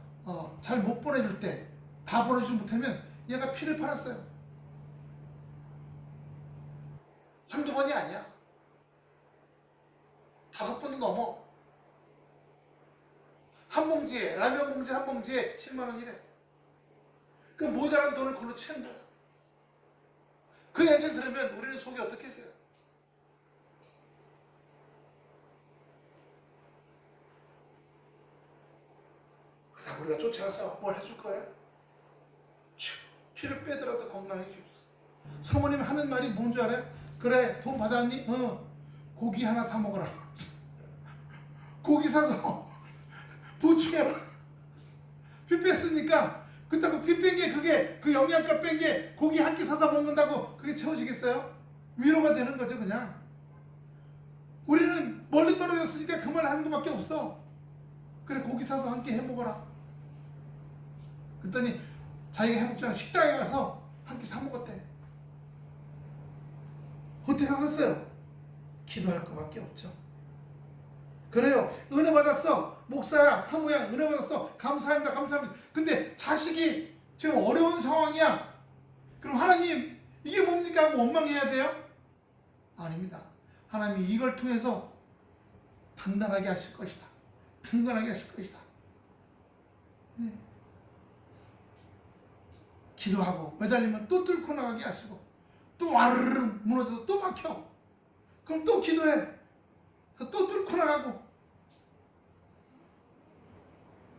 잘 못 보내줄 때 다 보내주지 못하면 얘가 피를 팔았어요. 한두 번이 아니야. 5번도 넘어. 한 봉지에 라면 봉지 한 봉지에 10만 원이래. 그 모자란 돈을 그걸로 채운 거야. 그 얘기를 들으면 우리는 속이 어떻겠어요? 그다 우리가 쫓아가서 뭘 해줄 거예요? 피를 빼더라도 건강해 주셨어. 사모님 하는 말이 뭔 줄 알아요? 그래 돈 받았니? 고기 하나 사 먹어라. 고기 사서 보충해라. 피 뺐으니까 그렇다고 피 뺀 게 그게 그 영양가 뺀 게 고기 한 끼 사서 먹는다고 그게 채워지겠어요? 위로가 되는 거죠 그냥. 우리는 멀리 떨어졌으니까 그 말 하는 것밖에 없어. 그래 고기 사서 한 끼 해 먹어라. 그랬더니 자기가 해먹지 않고 식당에 가서 한 끼 사 먹었대. 어떻게 하겠어요? 기도할 것밖에 없죠. 그래요. 은혜 받았어. 목사야, 사모야, 은혜 받았어. 감사합니다, 감사합니다. 근데 자식이 지금 어려운 상황이야. 그럼 하나님 이게 뭡니까 하고 원망해야 돼요? 아닙니다. 하나님이 이걸 통해서 단단하게 하실 것이다. 강건하게 하실 것이다. 네. 기도하고 매달리면 또 뚫고 나가게 하시고 또 와르르 무너져서 또 막혀. 그럼 또 기도해. 또 뚫고 나가고.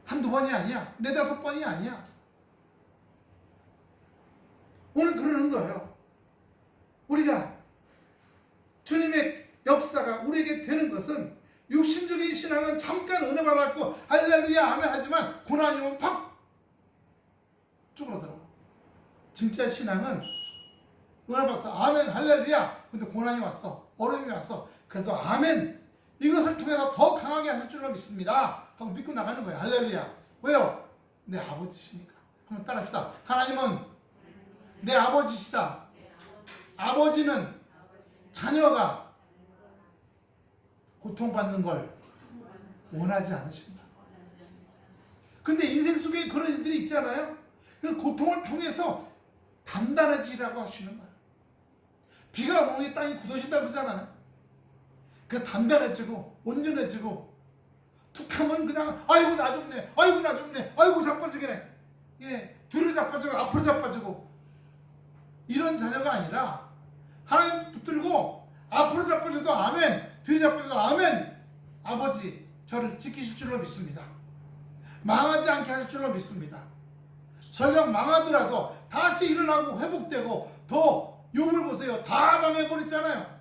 한두 번이 아니야. 네다섯 번이 아니야. 오늘 그러는 거예요. 우리가 주님의 역사가 우리에게 되는 것은 육신적인 신앙은 잠깐 은혜 받았고 할렐루야 아멘 하지만 고난이 오면 팍 쭈그러들어. 진짜 신앙은 은혜 받았어 아멘 할렐루야 근데 고난이 왔어 어려움이 왔어 그래도 아멘 이것을 통해서 더 강하게 하실 줄로 믿습니다 하고 믿고 나가는 거예요. 할렐루야. 왜요? 내 아버지시니까. 한번 따라합시다. 하나님은 내 아버지시다. 아버지는 자녀가 고통받는 걸 원하지 않으십니다. 근데 인생 속에 그런 일들이 있잖아요. 그 고통을 통해서 단단해지라고 하시는 거예요. 비가 오면 땅이 굳어진다고 그러잖아요. 그 단단해지고 온전해지고 툭하면 그냥 아이고 나 죽네 아이고 나 죽네 아이고 자빠지겠네 예, 뒤로 자빠지고 앞으로 자빠지고 이런 자녀가 아니라 하나님 붙들고 앞으로 자빠져도 아멘 뒤로 자빠져도 아멘 아버지 저를 지키실 줄로 믿습니다. 망하지 않게 하실 줄로 믿습니다. 설령 망하더라도 다시 일어나고 회복되고 더 욥을 보세요. 다 망해버렸잖아요.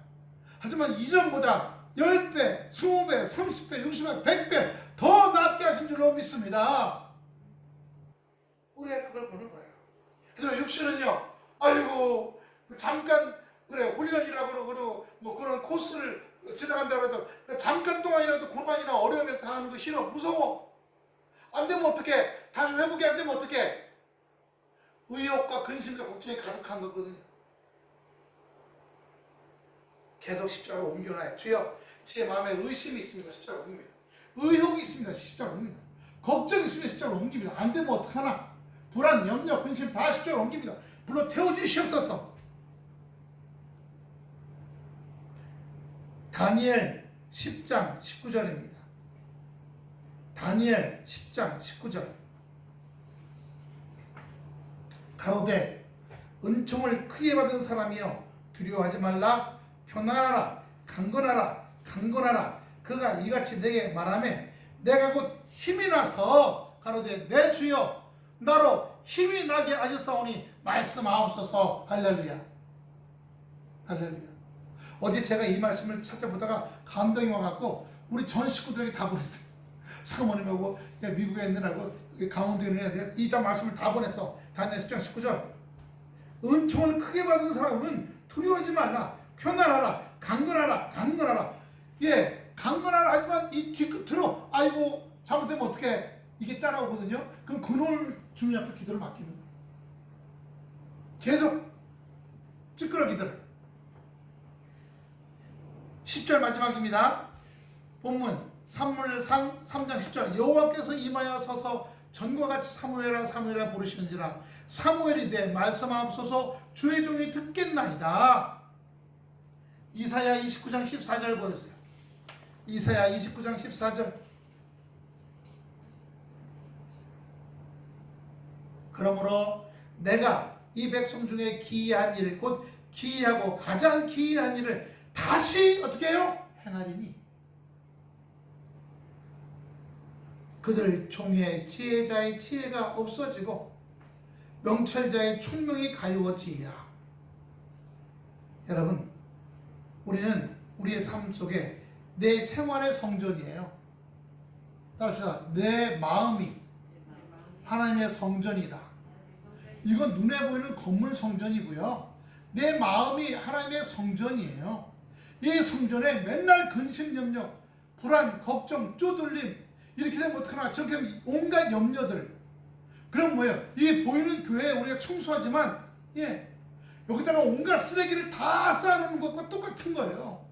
하지만 이전보다 10배, 20배, 30배, 60배, 100배 더 낫게 하신 줄로 믿습니다. 우리가 그걸 보는 거예요. 그래서 육신은요, 아이고, 잠깐, 그래, 훈련이라고 그러고, 뭐 그런 코스를 지나간다고 해도 잠깐 동안이라도 고난이나 어려움을 당하는 거 싫어, 무서워. 안 되면 어떡해? 다시 회복이 안 되면 어떡해? 의욕과 근심과 걱정이 가득한 거거든요. 계속 십자가로 옮겨놔요. 주여, 제 마음에 의심이 있습니다. 십자가로 옮깁니다. 의혹이 있습니다. 십자가로 옮깁니다. 걱정이 있으면 십자가로 옮깁니다. 안 되면 어떡하나? 불안, 염려, 근심 다 십자가로 옮깁니다. 불러 태워주시옵소서. 다니엘 10장 19절입니다. 다니엘 10장 19절. 가로되 은총을 크게 받은 사람이여 두려워하지 말라. 편안하라. 강건하라. 강건하라. 그가 이같이 내게 말하매 내가 곧 힘이 나서 가로되 내 주여 나로 힘이 나게 하셨사오니 말씀하옵소서. 할렐루야. 할렐루야. 어제 제가 이 말씀을 찾아보다가 감동이 와갖고 우리 전 식구들에게 다 보냈어요. 사모님하고 미국에 있는 애하고 강원도에 있는 애한테 이따 말씀을 다 보냈어. 다니엘 10장 19절. 은총을 크게 받은 사람은 두려워하지 말라. 편안하라. 강건하라. 강건하라. 예, 강건하라 하지만 이 뒤끝으로 아이고 잘못되면 어떻게 이게 따라오거든요. 그럼 그놈을 주님 앞에 기도를 맡기는 거예요. 계속 찌끄러 기도를. 10절 마지막입니다. 본문 사무엘상 3장 10절. 여호와께서 임하여 서서 전과 같이 사무엘아 사무엘아 부르시는지라. 사무엘이 내 말씀하옵소서 주의 종이 듣겠나이다. 이사야 29장 14절 보세요. 이사야 29장 14절. 그러므로 내가 이 백성 중에 기이한 일, 곧 기이하고 가장 기이한 일을 다시 어떻게 해요? 행하리니 그들 종의 지혜자의 지혜가 없어지고 명철자의 총명이 가리워지리라. 여러분, 우리는 우리의 삶 속에 내 생활의 성전이에요. 따라합시다. 내 마음이 하나님의 성전이다. 이건 눈에 보이는 건물 성전이고요. 내 마음이 하나님의 성전이에요. 이 성전에 맨날 근심, 염려, 불안, 걱정, 쪼들림 이렇게 되면 어떡하나 저렇게 되면 온갖 염려들. 그럼 뭐예요? 이 보이는 교회에 우리가 청소하지만 예, 여기다가 온갖 쓰레기를 다 쌓아놓는 것과 똑같은 거예요.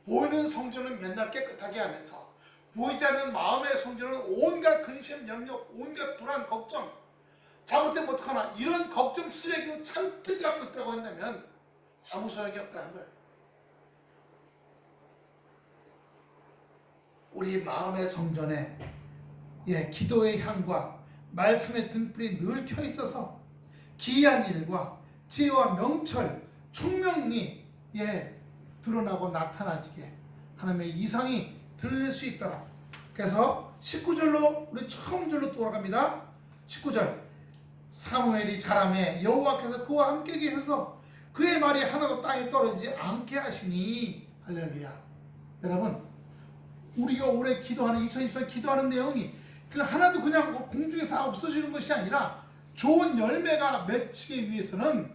보이는 성전은 맨날 깨끗하게 하면서 보이지 않는 마음의 성전은 온갖 근심, 염려, 온갖 불안, 걱정 잘못되면 어떡하나 이런 걱정 쓰레기로 잔뜩 갖고 있다고 한다면 아무 소용이 없다는 거예요. 우리 마음의 성전에 예, 기도의 향과 말씀의 등불이 늘 켜 있어서 기이한 일과 지혜와 명철, 총명이 예, 드러나고 나타나지게 하나님의 이상이 들릴 수 있도록. 그래서 19절로 우리 처음 절로 돌아갑니다. 19절 사무엘이 자라매 여호와께서 그와 함께 계셔서 그의 말이 하나도 땅에 떨어지지 않게 하시니 할렐루야. 여러분 우리가 올해 기도하는 2024년 기도하는 내용이 그 하나도 그냥 공중에서 없어지는 것이 아니라 좋은 열매가 맺히기 위해서는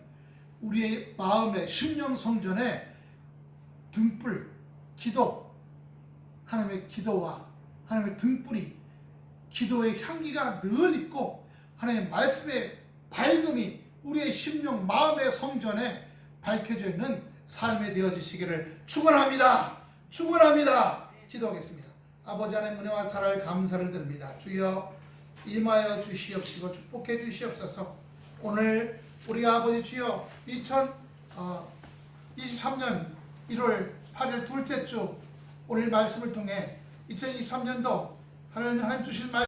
우리의 마음의 심령 성전에 등불 기도 하나님의 기도와 하나님의 등불이 기도의 향기가 늘 있고 하나님의 말씀의 밝음이 우리의 심령 마음의 성전에 밝혀져 있는 삶이 되어지시기를 축원합니다. 축원합니다. 기도하겠습니다. 아버지 하나님 은혜와 사랑을 감사를 드립니다. 주여 임하여 주시옵시고 축복해 주시옵소서. 오늘 우리 아버지 주여 2023년 1월 8일 둘째 주 오늘 말씀을 통해 2023년도 하나님 주실 말씀